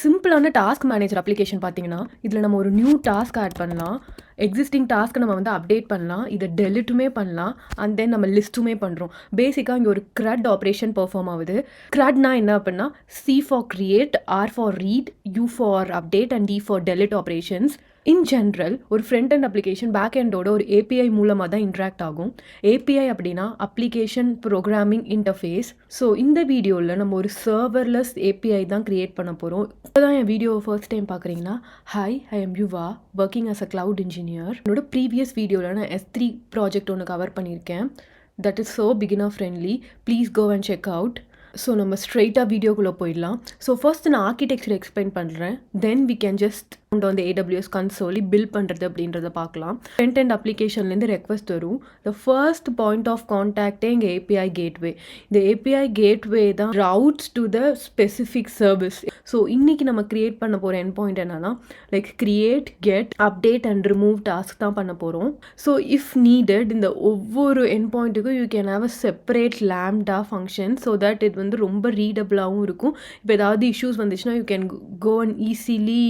சிம்பிளான task manager application பார்த்தீங்கன்னா, இதில நம்ம ஒரு நியூ டாஸ்க் ஆட் பண்ணலாம். எக்ஸிஸ்டிங் டாஸ்க்க நம்ம வந்து அப்டேட் பண்ணலாம். இத டெலிட்டுமே பண்ணலாம். அண்ட் தென் நம்ம லிஸ்ட்டுமே பண்ணுறோம். பேசிக்கா இங்க ஒரு CRUD ஆப்பரேஷன் பெர்ஃபார்ம் ஆகுது. CRUDனா என்ன அப்டின்னா, C for create, R for read, U for update and D for delete operations. In general ஒரு ஃப்ரண்ட் அண்ட் அப்ளிகேஷன் பேக் எண்டோட ஒரு API மூலமா தான் இன்டராக்ட் ஆகும். API அப்படின்னா அப்ளிகேஷன் ப்ரோக்ராமிங் இன்டர்ஃபேஸ். ஸோ இந்த வீடியோவில் நம்ம ஒரு சர்வர்லெஸ் API தான் கிரியேட் பண்ண போகிறோம். இப்போ தான் என் வீடியோவை ஃபர்ஸ்ட் டைம் பார்க்குறீங்கன்னா, hi, I am Yuva, working as a cloud engineer. என்னோட ப்ரீவியஸ் வீடியோவில் நான் S3 ப்ராஜெக்ட் ஒன்று கவர் பண்ணியிருக்கேன். That is so beginner friendly. Please go and check out. So நம்ம ஸ்ட்ரெயிட்டாக வீடியோக்குள்ளே போயிடலாம். ஸோ ஃபர்ஸ்ட் நான் ஆர்கிடெக்சர் எக்ஸ்பிளைன் பண்ணுறேன். தென் வி கேன் ஜஸ்ட் வந்து AWS கன்சோலி பில்ட் பண்ணுறது அப்படின்றத பார்க்கலாம். ஃப்ரண்ட் அண்ட் அப்ளிகேஷன்லேருந்து ரெக்வஸ்ட் வரும். த ஃபர்ஸ்ட் பாயிண்ட் ஆஃப் கான்டாக்டே இங்கே API கேட்வே. இந்த API கேட்வே தான் routes to the specific service. So இன்றைக்கி நம்ம க்ரியேட் பண்ண போகிற என் பாயிண்ட் என்னன்னா, like create, get, update and remove task தான் பண்ண போகிறோம். ஸோ இஃப் நீடட் இந்த ஒவ்வொரு என் பாயிண்ட்டுக்கும் you can have a separate Lambda function so that இது வந்து ரொம்ப ரீடபிளாகவும் இருக்கும். இப்போ ஏதாவது இஷ்யூஸ் வந்துச்சுன்னா you can go and easily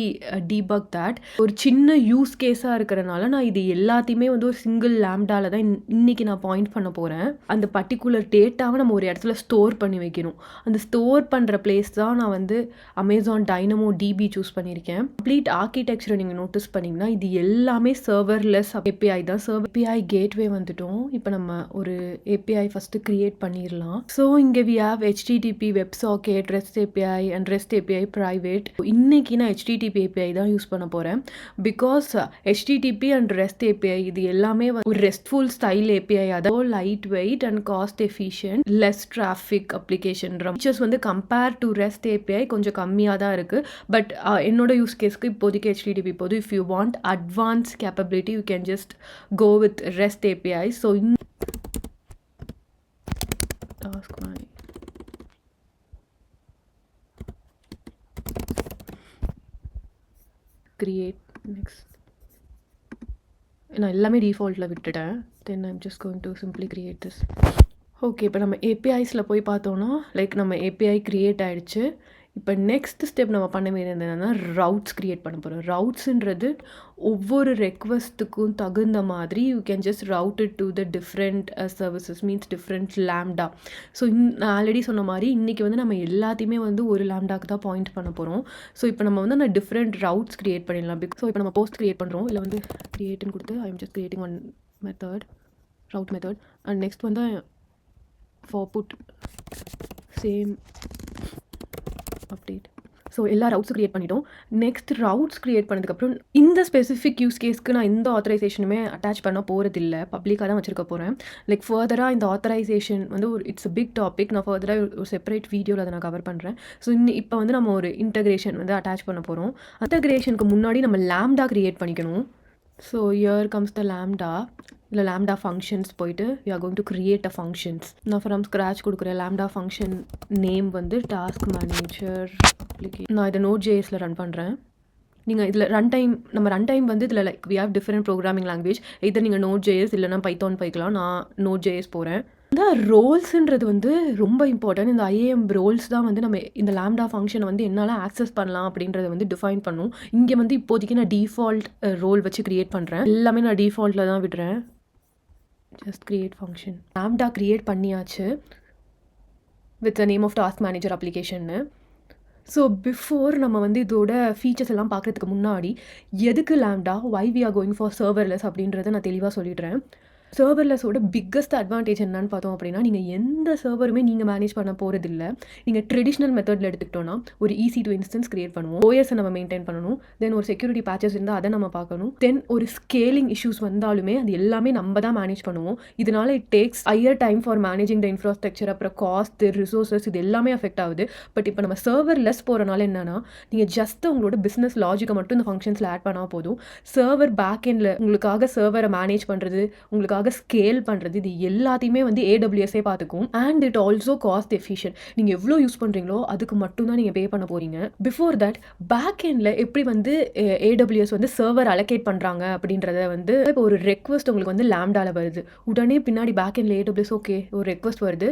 debug that. ஒரு சின்ன யூஸ் கேஸாக இருக்கிறனால நான் இது எல்லாத்தையுமே வந்து ஒரு சிங்கிள் லேம்டால தான் இன்னைக்கு நான் பாயிண்ட் பண்ண போகிறேன். அந்த பர்டிகுலர் டேட்டாவை நம்ம ஒரு இடத்துல ஸ்டோர் பண்ணி வைக்கணும். அந்த ஸ்டோர் பண்ணுற பிளேஸ் தான் நான் வந்து அமேசான் டைனமோ DB சூஸ் பண்ணியிருக்கேன். கம்ப்ளீட் ஆர்கிடெக்சரை நீங்கள் நோட்டீஸ் பண்ணிங்கன்னா இது எல்லாமே சர்வர்லெஸ் API தான். API கேட்வே வந்துட்டோம். இப்போ நம்ம ஒரு API ஃபஸ்ட்டு க்ரியேட் பண்ணிடலாம். ஸோ இங்கே we have HTTP, WebSocket, REST API and REST API private. இன்னைக்கு நான் HTTP API தான் யூஸ் பண்ண போகிறேன். Because HTTP and REST API இது எல்லாமே ஒரு ரெஸ்ட்ஃபுல் ஸ்டைல் API. அதாவது light weight and cost efficient, less traffic application features வந்து கம்பேர் டு REST API கொஞ்சம் கம்மியாக தான் இருக்குது. பட் என்னோட யூஸ் கேஸ்க்கு இப்போதைக்கு HTTP போது. If you want advance capability you can just go with REST API. So task create next. நான் எல்லாமே டிஃபால்ட்டில் விட்டுட்டேன். Then I'm just going to simply create this. Okay, இப்போ நம்ம APIஸில் போய் பார்த்தோன்னா லைக் நம்ம API க்ரியேட் ஆகிடுச்சு. இப்போ நெக்ஸ்ட் ஸ்டெப் நம்ம பண்ண வேண்டியது என்னென்னா ரவுட்ஸ் க்ரியேட் பண்ண போகிறோம். ரவுட்ஸுன்றது ஒவ்வொரு ரெக்வஸ்ட்டுக்கும் தகுந்த மாதிரி you can just route it to the different services, means different lambda. So நான் ஆல்ரெடி சொன்ன மாதிரி இன்றைக்கி வந்து நம்ம எல்லாத்தையுமே வந்து ஒரு லேம்டாக்கு தான் பாயிண்ட் பண்ண போகிறோம். ஸோ இப்போ நம்ம வந்து அந்த டிஃப்ரெண்ட் ரவுட்ஸ் க்ரியேட் பண்ணிடலாம். ஸோ இப்போ நம்ம போஸ்ட் க்ரியேட் பண்ணுறோம். இல்லை வந்து க்ரியேட்டுன்னு கொடுத்து I am just creating one method, route method. And next வந்து for put same update. So எல்லா ரவுட்ஸும் க்ரியேட் பண்ணிட்டோம். நெக்ஸ்ட் ரவுட்ஸ் க்ரியேட் பண்ணதுக்கப்புறம் இந்த ஸ்பெசிஃபிக் யூஸ் கேஸ்க்கு நான் எந்த ஆத்தரைசேஷனுமே அட்டாச் பண்ண போகிறதில்ல, பப்ளிக்காக தான் வச்சுருக்க போகிறேன். லைக் ஃபர்தராக இந்த ஆத்தரைசேஷன் வந்து ஒரு இட்ஸ் அ பிக் டாபிக். நான் ஃபர்தராக ஒரு செப்பரேட் வீடியோவில் அதை நான் கவர் பண்ணுறேன். ஸோ இப்போ வந்து நம்ம ஒரு இன்டகிரேஷன் வந்து அட்டாச் பண்ண போகிறோம். இன்டகிரேஷனுக்கு முன்னாடி நம்ம லேம்டா க்ரியேட் பண்ணிக்கணும். So here comes the lambda. இல்லை லேம்டா ஃபங்க்ஷன்ஸ் போயிட்டு we are going to create a functions. நான் ஃப்ரம் ஸ்க்ராச் கொடுக்குற லேம்டா ஃபங்க்ஷன் நேம் வந்து டாஸ்க் மேனேஜர் அப்ளிகேஷன். நான் இதை Node.jsல ரன் பண்ணுறேன். நீங்கள் இதில் நம்ம ரன் டைம் வந்து இதில் like we have different programming language. இதை நீங்கள் Node.js இல்லைனா Python போய்க்கலாம். நான் Node.js போகிறேன். இந்த ரோல்ஸுன்றது வந்து ரொம்ப இம்பார்ட்டன்ட். இந்த IAM ரோல்ஸ் தான் வந்து நம்ம இந்த லேம்டா ஃபங்க்ஷனை வந்து என்னால் ஆக்சஸ் பண்ணலாம் அப்படின்றத வந்து டிஃபைன் பண்ணும். இங்கே வந்து இப்போதைக்கு நான் டிஃபால்ட் ரோல் வச்சு க்ரியேட் பண்ணுறேன். எல்லாமே நான் டிஃபால்ட்டில் தான் விடுறேன். Just create function. Lambda create பண்ணியாச்சு with the name of task manager அப்ளிகேஷன்னு. ஸோ பிஃபோர் நம்ம வந்து இதோட ஃபீச்சர்ஸ் எல்லாம் பார்க்குறதுக்கு முன்னாடி எதுக்கு Lambda, why we are going for serverless அப்படின்றத நான் தெளிவாக சொல்லிடுறேன். சர்வர்லெஸோட பிக்கஸ்ட் அட்வான்டேஜ் என்னன்னு பார்த்தோம் அப்படின்னா, நீங்கள் எந்த சர்வருமே நீங்கள் மேனேஜ் பண்ண போகிறதில்ல. நீங்கள் ட்ரெடிஷ்னல் மெத்தடில் எடுத்துக்கிட்டோன்னா ஒரு EC2 இன்ஸ்டன்ஸ் க்ரியேட் பண்ணுவோம். OSஐ நம்ம மெயின்டைன் பண்ணணும். தென் ஒரு செக்யூரிட்டி பேச்சஸ் இருந்தால் அதை நம்ம பார்க்கணும். தென் ஒரு ஸ்கேலிங் இஷ்யூஸ் வந்தாலுமே அது எல்லாமே நம்ம தான் மேனேஜ் பண்ணுவோம். இதனால it takes higher time for managing the infrastructure. அப்புறம் காஸ்ட், ரிசோர்ஸஸ் இது எல்லாமே அஃபெக்ட் ஆகுது. பட் இப்போ நம்ம சர்வர்லெஸ் போகிறனால என்னன்னா, நீங்கள் ஜஸ்ட் உங்களோட பிஸ்னஸ் லாஜிக்கை மட்டும் இந்த ஃபங்க்ஷன்ஸில் ஆட் பண்ணால் போதும். சர்வர் பேக் எண்டில் உங்களுக்காக சர்வரை மேனேஜ் பண்ணுறது, உங்களுக்காக ஸ்கேல் பண்ணுறது, இது எல்லாத்தையுமே வந்து AWS பார்த்துக்கும். And it also cost efficient. நீங்கள் எவ்வளோ யூஸ் பண்ணுறீங்களோ அதுக்கு மட்டும்தான் நீங்கள் பே பண்ண போகிறீங்க. பிஃபோர் தட் பேக் எண்டில் எப்படி வந்து AWS வந்து சர்வர் அலோகேட் பண்ணுறாங்க அப்படின்றத வந்து இப்போ ஒரு ரெக்வஸ்ட் உங்களுக்கு வந்து லேம்டாவில் வருது. உடனே பின்னாடி பேக் எண்டில் AWS ஓகே ஒரு ரெக்வஸ்ட் வருது,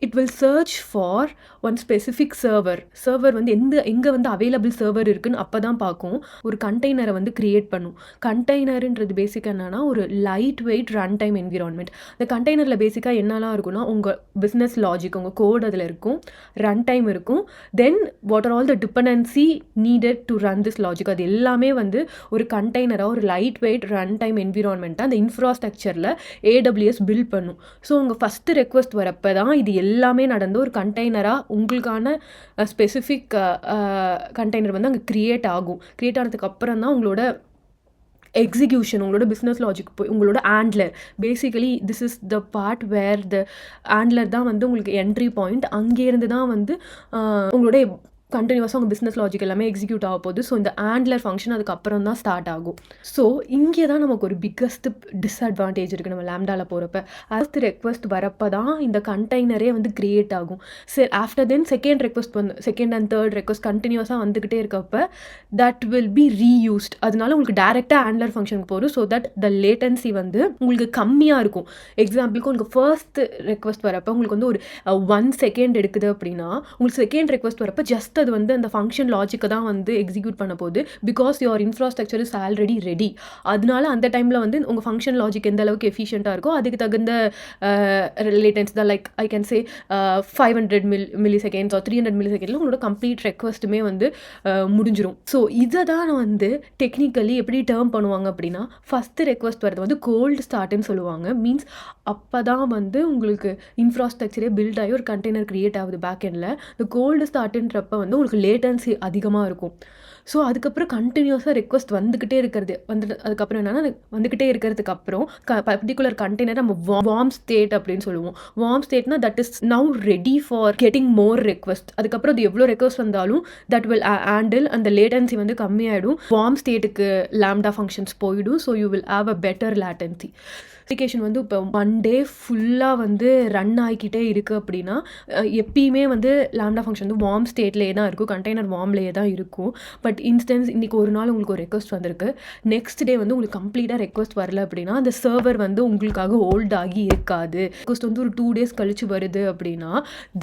it will search for one specific server வந்து எங்கே வந்து அவைலபிள் சர்வர் இருக்குன்னு அப்போ தான் பார்க்கும். ஒரு கண்டெய்னரை வந்து க்ரியேட் பண்ணும். கண்டெய்னருன்றது பேசிக்காக என்னென்னா ஒரு light weight run time environment. இந்த கண்டெய்னரில் பேசிக்காக என்னெல்லாம் இருக்குன்னா உங்கள் பிஸ்னஸ் லாஜிக், உங்கள் கோட் அதில் இருக்கும், ரன் டைம் இருக்கும், then what are all the dependency needed to run this logic, அது எல்லாமே வந்து ஒரு கண்டெய்னராக ஒரு லைட் வெயிட் ரன் டைம் என்விரான்மெண்ட்டாக அந்த இன்ஃப்ராஸ்ட்ரக்சரில் AWS பில்ட் பண்ணும். ஸோ உங்கள் ஃபஸ்ட்டு ரெக்வஸ்ட் வரப்போ தான் இது எல்லாமே நடந்து ஒரு கண்டெய்னராக உங்களுக்கான ஸ்பெசிஃபிக் கண்டெய்னர் வந்து அங்கே க்ரியேட் ஆகும். க்ரியேட் ஆனதுக்கு அப்புறம் தான் உங்களோட எக்ஸிக்யூஷன், உங்களோட பிஸ்னஸ் லாஜிக் போய் உங்களோட handler, basically this is the part where the handler தான் வந்து உங்களுக்கு என்ட்ரி பாயிண்ட். அங்கேருந்து தான் வந்து உங்களோட கண்டினியூஸாக உங்கள் பிஸ்னஸ் லாஜிக் எல்லாமே எக்ஸிக்யூட் ஆக போகுது. ஸோ இந்த ஆண்ட்லர் ஃபங்க்ஷன் அதுக்கப்புறம் தான் ஸ்டார்ட் ஆகும். ஸோ இங்கே தான் நமக்கு ஒரு பிக்கஸ்ட் டிஸ்அட்வான்டேஜ் இருக்குது நம்ம லாம்டாவில் போகிறப்ப. அடுத்த ரெக்வஸ்ட் வரப்போ தான் இந்த கண்டெய்னரே வந்து க்ரியேட் ஆகும். சரி, ஆஃப்டர் தென் செகண்ட் ரெக்வஸ்ட் வந்து செகண்ட் அண்ட் தேர்ட் ரெக்வஸ்ட் கண்டினியூஸாக வந்துக்கிட்டே இருக்கப்போ தட் வில் பி ரீயூஸ்ட். அதனால உங்களுக்கு டேரெக்டாக ஆண்ட்லர் ஃபங்க்ஷனுக்கு போகும். ஸோ தட் த லேட்டன்சி வந்து உங்களுக்கு கம்மியாக இருக்கும். எக்ஸாம்பிளுக்கு உங்களுக்கு ஃபர்ஸ்ட் ரெக்வஸ்ட் வரப்போ உங்களுக்கு வந்து ஒரு 1 செகண்ட் எடுக்குது அப்படின்னா உங்களுக்கு செகண்ட் ரெக்வஸ்ட் வரப்போ ஜஸ்ட் அது வந்து அந்த ஃபங்க்ஷன் லாஜிக்கை தான் வந்து எக்ஸிக்யூட் பண்ண போகுது. Because your infrastructure is already ready. அதனால அந்த டைமில் வந்து உங்கள் ஃபங்க்ஷன் லாஜிக் எந்த அளவுக்கு எஃபிஷியண்ட்டாக இருக்கோ அதுக்கு தகுந்த லேட்டன்ஸ் தான். Like I can say 500 milli seconds R 300 milli செகண்டில் உங்களோட கம்ப்ளீட் ரெக்வஸ்ட்டுமே வந்து முடிஞ்சிடும். ஸோ இதை தான் வந்து டெக்னிக்கலி எப்படி டேர்ம் பண்ணுவாங்க அப்படின்னா ஃபஸ்ட்டு ரெக்வஸ்ட் வரது வந்து கோல்டு ஸ்டார்ட்னு சொல்லுவாங்க. மீன்ஸ் அப்போ தான் வந்து உங்களுக்கு இன்ஃப்ராஸ்ட்ரக்சரே பில்ட் ஆகி ஒரு கண்டெய்னர் க்ரியேட் ஆகுது பேக் எண்டில். இந்த கோல்டு ஸ்டார்ட்ன்றப்ப வந்து உங்களுக்கு லேட்டன்சி அதிகமாக இருக்கும். ஸோ அதுக்கப்புறம் கண்டினியூஸாக ரெக்வஸ்ட் வந்துக்கிட்டே இருக்கிறது அதுக்கப்புறம் என்னென்னா வந்துக்கிட்டே இருக்கிறதுக்கு அப்புறம் பர்டிகுலர் கண்டெய்னர் நம்ம வார்ம் ஸ்டேட் அப்படின்னு சொல்லுவோம். வார்ம் ஸ்டேட்னா that is now ready for getting more request. அதுக்கப்புறம் அது எவ்வளோ ரெக்வஸ்ட் வந்தாலும் தட் வில் ஹேண்டில் அந்த லேட்டன்சி வந்து கம்மியாகிடும். வார்ம் ஸ்டேட்டுக்கு லாம்டா ஃபங்க்ஷன்ஸ் போயிடும். So you will have a better latency. Application வந்து இப்போ 1 டே ஃபுல்லாக வந்து ரன் ஆகிக்கிட்டே இருக்குது அப்படின்னா எப்பயுமே வந்து லாம்டா ஃபங்க்ஷன் வந்து வார்ம் ஸ்டேட்லேயே தான் இருக்கும், கண்டெய்னர் வார்ம்லேயே தான் இருக்கும். பட் இன்ஸ்டன்ஸ் இன்றைக்கி ஒரு நாள் உங்களுக்கு ஒரு ரெக்வஸ்ட் வந்திருக்கு, நெக்ஸ்ட் டே வந்து உங்களுக்கு கம்ப்ளீட்டாக ரெக்வஸ்ட் வரல அப்படின்னா அந்த சர்வர் வந்து உங்களுக்காக ஹோல்ட் ஆகி இருக்காது. ரெக்வஸ்ட் வந்து ஒரு 2 days கழிச்சு வருது அப்படின்னா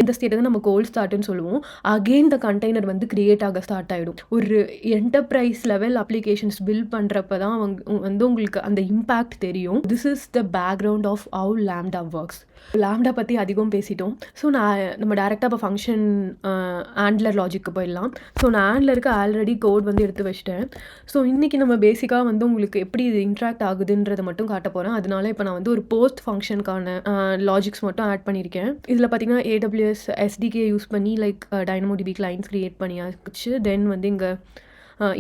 இந்த ஸ்டேட்டை தான் நம்ம கோல்ட் ஸ்டார்ட்னு சொல்லுவோம். அகெயின் த கண்டெய்னர் வந்து கிரியேட் ஆக ஸ்டார்ட் ஆகிடும். ஒரு என்டர்பிரைஸ் லெவல் அப்ளிகேஷன்ஸ் பில்ட் பண்ணுறப்ப தான் வந்து உங்களுக்கு அந்த இம்பேக்ட் தெரியும். This is the background of how Lambda works. Lambda பற்றி அதிகம் பேசிட்டோம். ஸோ நம்ம டேரெக்டாக இப்போ ஃபங்க்ஷன் ஆண்ட்லர் லாஜிக்கு போயிடலாம். ஸோ நான் ஆண்ட்லருக்கு ஆல்ரெடி கோட் வந்து எடுத்து வச்சிட்டேன். ஸோ இன்றைக்கி நம்ம பேசிக்காக வந்து உங்களுக்கு எப்படி இது இன்ட்ராக்ட் ஆகுதுன்றதை மட்டும் காட்ட போகிறேன். அதனால இப்போ நான் வந்து ஒரு போஸ்ட் ஃபங்க்ஷனுக்கான லாஜிக்ஸ் மட்டும் ஆட் பண்ணியிருக்கேன். இதில் பார்த்தீங்கன்னா AWS SDK யூஸ் பண்ணி லைக் DynamoDB கிளைண்ட்ஸ் க்ரியேட் பண்ணியாச்சு. தென் வந்து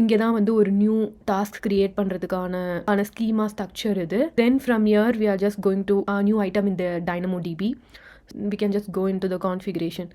இங்கே தான் வந்து ஒரு நியூ டாஸ்க் க்ரியேட் பண்ணுறதுக்கான ஸ்கீமா ஸ்ட்ரக்சர் இது. Then from here we are just going to new item in the DynamoDB. We can just go in to the configuration.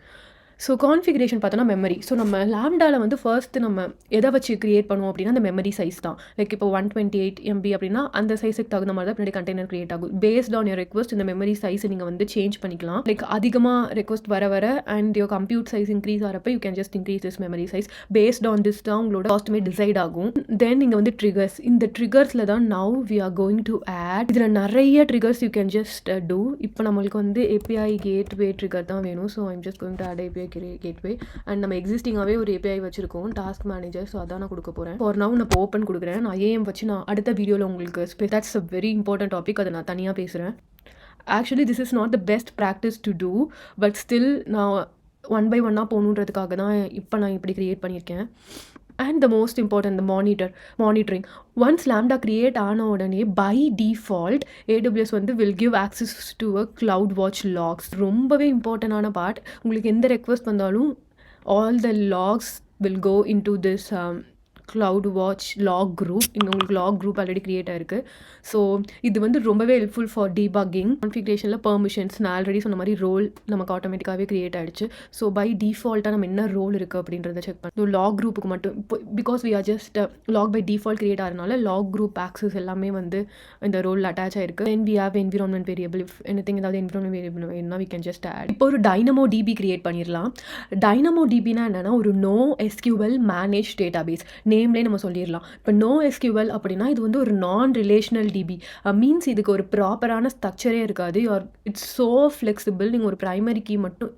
So configuration பார்த்தோன்னா memory. So நம்ம லாம்டாவில் வந்து ஃபர்ஸ்ட்டு நம்ம எதை வச்சு create பண்ணுவோம் அப்படின்னா அந்த மெமரி சைஸ் தான். லைக் இப்போ 128 MB அப்படின்னா அந்த சைஸுக்கு தகுந்த மாதிரி தான் பின்னாடி கண்டெய்னர் க்ரியேட் ஆகும். பேஸ்ட் ஆன் யோர் ரெக்வஸ்ட் இந்த மெமரி சைஸை நீங்கள் வந்து சேஞ்ச் பண்ணிக்கலாம். லைக் அதிகமாக ரெக்வஸ்ட் வர and your compute size increase ஆகிறப்ப you can just increase this memory size. Based on this தான் உங்களோட காஸ்ட்டுமே டிசைட் ஆகும். தென் இங்கே வந்து ட்ரிகர்ஸ். இந்த ட்ரிகர்ஸில் தான் now we are going to add. இதில் நிறைய triggers you can just do. இப்போ நம்மளுக்கு வந்து API கேட்வே ட்ரிகர் தான் வேணும். So I'm just going to add API gateway. And நம்ம எக்ஸிஸ்டிங்காகவே ஒரு API வச்சிருக்கோம், டாஸ்க் மேனேஜர். ஸோ அதான் நான் கொடுக்க போகிறேன். ஃபார் நவ் நான் ஓப்பன் கொடுக்குறேன். நான் AM வச்சு நான் அடுத்த வீடியோவில் உங்களுக்கு that's a very important topic, அதை நான் தனியாக பேசுகிறேன். Actually this is not the best practice to do, but still நான் 1 by 1 போகணுன்றதுக்காக தான் இப்போ நான் இப்படி க்ரியேட் பண்ணியிருக்கேன். And the most important monitoring. Once lambda create ஆன உடனே பை டிஃபால்ட் AWS வந்து will give access to a cloud watch logs. ரொம்பவே இம்பார்ட்டண்டான பார்ட். உங்களுக்கு எந்த ரெக்வஸ்ட் வந்தாலும் all the logs will go into this cloud watch log group. இங்கே உங்களுக்கு log group ஆல்ரெடி க்ரியேட் ஆயிருக்கு. ஸோ இது வந்து ரொம்பவே ஹெல்ப்ஃபுல் ஃபார் டீபக்கிங். கான்ஃபிகரேஷனில் பெர்மிஷன்ஸ் நான் ஆல்ரெடி சொன்ன மாதிரி ரோல் நமக்கு ஆட்டோமேட்டிக்காகவே க்ரியேட் ஆகிடுச்சு. ஸோ பை டிஃபால்ட்டாக நம்ம என்ன ரோல் இருக்குது அப்படின்றத செக் பண்ணணும். லாக் குரூப்புக்கு மட்டும் because we are just log by default create ஆகிறதுனால லாக் குரூப் ஆக்சஸ் எல்லாமே வந்து இந்த ரோலில் அட்டாச் ஆயிருக்கு. Then we have environment variable. If anything ஏதாவது என்விரான்மெண்ட் வேரியபிள் வேணும்னா வி கேன் ஜஸ்ட் ஆட். இப்போ ஒரு DynamoDB க்ரியேட் பண்ணிடலாம். DynamoDBனா என்னன்னா ஒரு NoSQL மேனேஜ் டேட்டாபேஸ். நேம்லேயே நம்ம சொல்லிடலாம். இப்போ நோ எஸ்கியூஎல் அப்படின்னா இது வந்து ஒரு நான் ரிலேஷனல் டிபி மீன்ஸ் இதுக்கு ஒரு ப்ராப்பரான ஸ்ட்ரக்சரே இருக்காது. It's so flexible. நீங்கள் ஒரு ப்ரைமரி கீ மட்டும்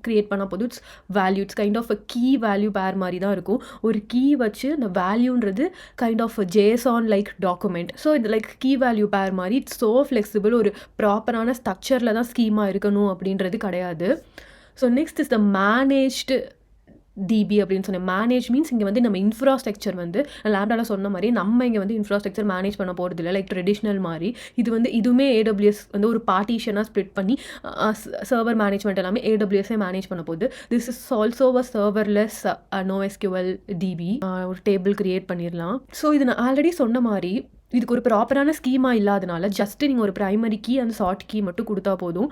க்ரியேட் பண்ணால் போதும். It's value, it's kind of a key value pair மாதிரி தான் இருக்கும். ஒரு கீ வச்சு அந்த வேல்யூன்றது kind of JSON like document. So இது லைக் கீ வேல்யூ பேர் மாதிரி. It's so flexible. ஒரு ப்ராப்பரான ஸ்ட்ரக்சரில் தான் ஸ்கீமா இருக்கணும் அப்படின்றது கிடையாது. So next is the managed DB அப்படின்னு சொன்னேன். மேனேஜ் மீன்ஸ் இங்கே வந்து நம்ம இன்ஃப்ராஸ்ட்ரக்சர் வந்து லேம்டாவில் சொன்ன மாதிரி நம்ம இங்கே வந்து இன்ஃப்ராஸ்ட்ரக்சர் மேனேஜ் பண்ண போகிறது இல்லை, லைக் ட்ரெடிஷ்னல் மாதிரி. இது வந்து இதுவுமே AWS வந்து ஒரு பார்ட்டிஷனாக ஸ்ப்ளிட் பண்ணி சர்வர் மேனேஜ்மெண்ட் எல்லாமே AWSே மேனேஜ் பண்ண போகுது. This is also a serverless NoSQL DB. ஒரு டேபிள் கிரியேட் பண்ணிடலாம். ஸோ இது நான் ஆல்ரெடி சொன்ன மாதிரி இதுக்கு ஒரு ப்ராப்பரான ஸ்கீமா இல்லாதனால ஜஸ்ட் நீங்கள் ஒரு ப்ரைமரி கீ அந்த ஷார்ட் கீ மட்டும் கொடுத்தா போதும்.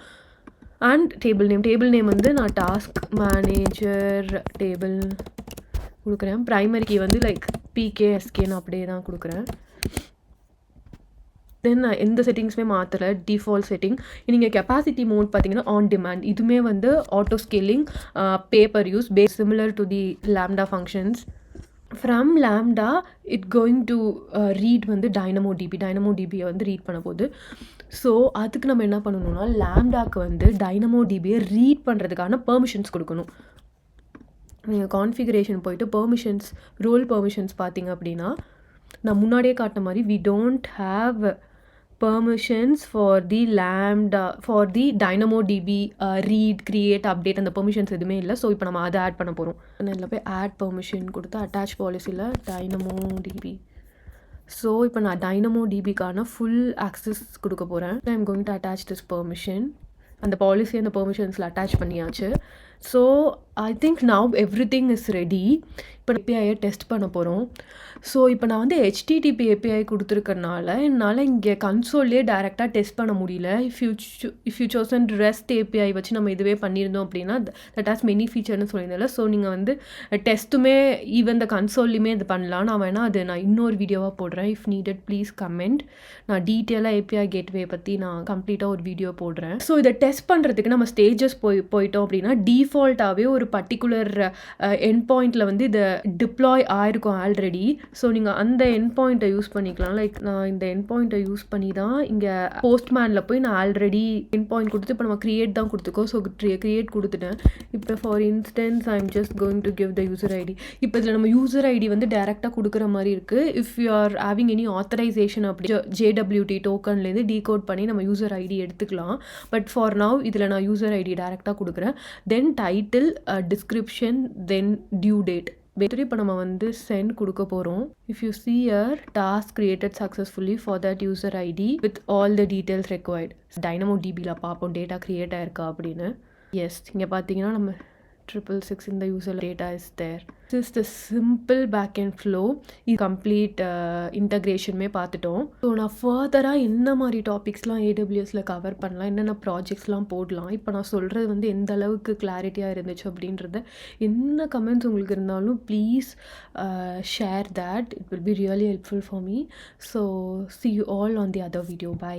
அண்ட் டேபிள் நேம் வந்து நான் டாஸ்க் மேனேஜர் டேபிள் கொடுக்குறேன். ப்ரைமரி கீ வந்து லைக் PKSKன்னு அப்படியே தான் கொடுக்குறேன். தென் நான் எந்த செட்டிங்ஸுமே மாற்றலை, டிஃபால்ட் செட்டிங். நீங்கள் கெப்பாசிட்டி மோட் பார்த்தீங்கன்னா ஆன் டிமாண்ட். இதுவுமே வந்து auto scaling, pay per use base similar to the lambda functions. From lambda it going to read வந்து டைனமோடிபியை வந்து ரீட் பண்ண போகுது. ஸோ அதுக்கு நம்ம என்ன பண்ணணும்னா லாம்டாக்கு வந்து டைனமோடிபியை ரீட் பண்ணுறதுக்கான பெர்மிஷன்ஸ் கொடுக்கணும். நீங்கள் கான்ஃபிகரேஷன் போயிட்டு பெர்மிஷன்ஸ், ரோல் பெர்மிஷன்ஸ் பார்த்தீங்க அப்படின்னா நான் முன்னாடியே காட்டின மாதிரி we don't have permissions for the lambda for the DynamoDB read, create, update அந்த பெர்மிஷன்ஸ் எதுவுமே இல்லை. ஸோ இப்போ நம்ம அதை ஆட் பண்ண போகிறோம். நான் இதில் போய் ஆட் பெர்மிஷன் கொடுத்து அட்டாச் பாலிசியில் DynamoDB. ஸோ இப்போ நான் DynamoDBக்கான ஃபுல் ஆக்சஸ் கொடுக்க போகிறேன். I'm going to attach this permission. அந்த பாலிசி அந்த பெர்மிஷன்ஸில் அட்டாச் பண்ணியாச்சு. So I think now every thing is ready. இப்போ APIயை டெஸ்ட் பண்ண போகிறோம். ஸோ இப்போ நான் வந்து HTTP API கொடுத்துருக்கறனால என்னால் இங்கே கன்சோல்லே டேரெக்டாக டெஸ்ட் பண்ண முடியல. If you chosen REST API வச்சு நம்ம இதுவே பண்ணியிருந்தோம் அப்படின்னா தட் ஹாஸ் மெனி ஃபீச்சர்னு சொல்லியிருந்தால. ஸோ நீங்கள் வந்து டெஸ்ட்டுமே ஈவன் இந்த கன்சோல்லையுமே இது பண்ணலாம். நான் வேணால் அது நான் இன்னொரு வீடியோவாக போடுறேன். If needed please comment. நான் டீட்டெயிலாக API கேட்வே பற்றி நான் கம்ப்ளீட்டாக ஒரு வீடியோ போடுறேன். ஸோ இதை டெஸ்ட் பண்ணுறதுக்கு நம்ம ஸ்டேஜஸ் போயிட்டோம் அப்படின்னா டிஃபால்ட்டாகவே ஒரு பர்டிகுலர் எண்ட் பாயிண்டில் வந்து இதை டிப்ளாய் ஆயிருக்கும் ஆல்ரெடி. ஸோ நீங்கள் அந்த எண்ட் பாயிண்ட்டை யூஸ் பண்ணிக்கலாம். லைக் நான் இந்த எண்ட் பாயிண்ட்டை யூஸ் பண்ணி தான் இங்கே போஸ்ட்மேனில் போய் நான் ஆல்ரெடி எண்ட் பாயிண்ட் கொடுத்து இப்போ நம்ம கிரியேட் தான் கொடுத்துக்கோ. ஸோ கிரியேட் கொடுத்துட்டேன். இப்போ for instance I am just going to give the user ID. இப்போ இதில் நம்ம யூசர் ஐடி வந்து டேரெக்டாக கொடுக்குற மாதிரி இருக்குது. If you are having any authorisation அப்படி JWT டோக்கன்லேருந்து டீகோட் பண்ணி நம்ம யூசர் ஐடி எடுத்துக்கலாம். பட் ஃபார் நவ் இதில் நான் யூசர் ஐடி டேரெக்டாக கொடுக்குறேன். தென் டைட்டில், டிஸ்கிரிப்ஷன், தென் டியூ டேட். இப்போ நம்ம வந்து சென்ட் கொடுக்க போகிறோம். If you see a task created successfully for that user ID with all the details required. DynamoDBல பார்ப்போம் டேட்டா க்ரியேட் ஆயிருக்கா அப்படின்னு. எஸ், இங்கே பார்த்தீங்கன்னா நம்ம 666 இந்த user data is there. This is the simple back and flow. இது கம்ப்ளீட் இன்டகிரேஷனுமே பார்த்துட்டோம். ஸோ நான் ஃபர்தராக என்ன மாதிரி டாபிக்ஸ்லாம் AWSல கவர் பண்ணலாம், என்னென்ன ப்ராஜெக்ட்ஸ்லாம் போடலாம், இப்போ நான் சொல்கிறது வந்து எந்த அளவுக்கு கிளாரிட்டியாக இருந்துச்சு அப்படின்றத என்ன கமெண்ட்ஸ் உங்களுக்கு இருந்தாலும் please share that. It will be really helpful for me. So see you all on the other video. Bye.